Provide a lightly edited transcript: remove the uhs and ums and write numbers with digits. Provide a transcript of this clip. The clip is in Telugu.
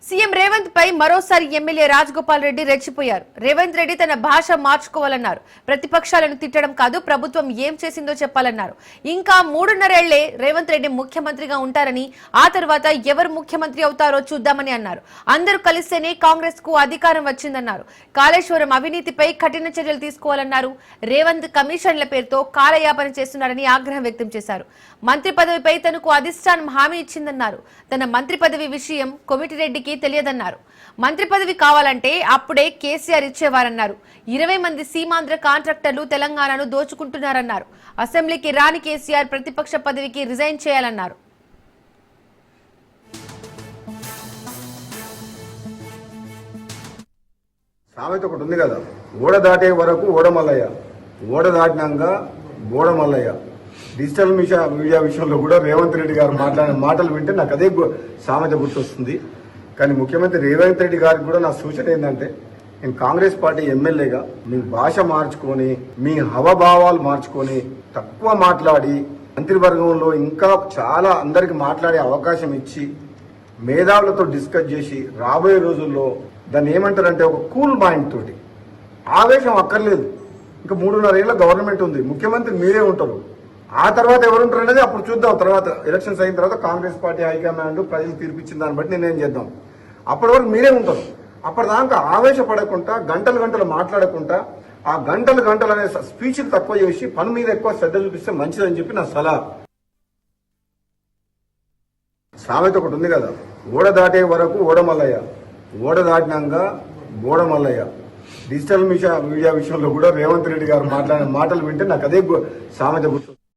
సీఎం రేవంత్ పై మరోసారి ఎమ్మెల్యే రాజగోపాల్ రెడ్డి రెచ్చిపోయారు. రేవంత్ రెడ్డి తన భాష మార్చుకోవాలన్నారు. ప్రతిపక్షాలను తిట్టడం కాదు, ప్రభుత్వం ఏం చేసిందో చెప్పాలన్నారు. ఇంకా 3.5 ఏళ్లే రేవంత్ రెడ్డి ముఖ్యమంత్రిగా ఉంటారని, ఆ తర్వాత ఎవరు ముఖ్యమంత్రి అవుతారో చూద్దామని అన్నారు. అందరూ కలిస్తేనే కాంగ్రెస్ కు అధికారం వచ్చిందన్నారు. కాళేశ్వరం అవినీతిపై కఠిన చర్యలు తీసుకోవాలన్నారు. రేవంత్ కమిషన్ల పేరుతో కాలయాపన చేస్తున్నారని ఆగ్రహం వ్యక్తం చేశారు. మంత్రి పదవిపై తనకు అధిష్టానం హామీ ఇచ్చిందన్నారు. తన మంత్రి పదవి విషయం కోమటిరెడ్డికి తెలియదన్నారు. మంత్రి పదవి కావాలంటే అప్పుడే కేసీఆర్ ఇచ్చేవారన్నారు. 20 మంది సీమాంధ్ర కాంట్రాక్టర్లు తెలంగాణను దోచుకుంటున్నారన్నారు. అసెంబ్లీకి రాని కేసీఆర్ ప్రతిపక్ష పదవికి రిజైన్ చేయాలన్నారు. సామెత ఒకటి ఉంది కదా, ఓడ దాటే వరకు ఓడమల్లయ్య, ఓడ దాటినాక గోడమల్లయ్య. డిజిటల్ మీడియా విషయంలో కూడా రేవంత్ రెడ్డి గారు మాట్లాడిన మాటలు వింటే నాకు అదే సామెత గుర్తొస్తుంది. కానీ ముఖ్యమంత్రి రేవంత్ రెడ్డి గారికి కూడా నా సూచన ఏంటంటే, నేను కాంగ్రెస్ పార్టీ ఎమ్మెల్యేగా మీ భాష మార్చుకొని, మీ హవభావాలు మార్చుకొని, తక్కువ మాట్లాడి మంత్రివర్గంలో ఇంకా చాలా అందరికి మాట్లాడే అవకాశం ఇచ్చి మేధావులతో డిస్కస్ చేసి రాబోయే రోజుల్లో దాన్ని ఏమంటారంటే ఒక కూల్ మైండ్ తోటి, ఆవేశం అక్కర్లేదు. ఇంకా 3.5 ఏళ్ల గవర్నమెంట్ ఉంది, ముఖ్యమంత్రి మీరే ఉంటారు. ఆ తర్వాత ఎవరుంటారు అనేది అప్పుడు చూద్దాం. తర్వాత ఎలక్షన్స్ అయిన తర్వాత కాంగ్రెస్ పార్టీ హైకమాండ్ ప్రజలు తీర్పిచ్చిన దాన్ని బట్టి నేనేం చేద్దాం. అప్పటి వరకు మీరే ఉంటారు. అప్పటిదాకా ఆవేశపడకుండా, గంటలు మాట్లాడకుండా, ఆ గంటలు అనే స్పీచ్లు తక్కువ చేసి పని మీద ఎక్కువ శ్రద్ధ చూపిస్తే మంచిదని చెప్పి నా సలహా. సామెత ఒకటి ఉంది కదా, ఓడ దాటే వరకు ఓడమల్లయ్య, ఓడ దాటినాక గోడమల్లయ్య. డిజిటల్ మీడియా విషయంలో కూడా రేవంత్ రెడ్డి గారు మాట్లాడిన మాటలు వింటే నాకు అదే సామెత గుర్తు.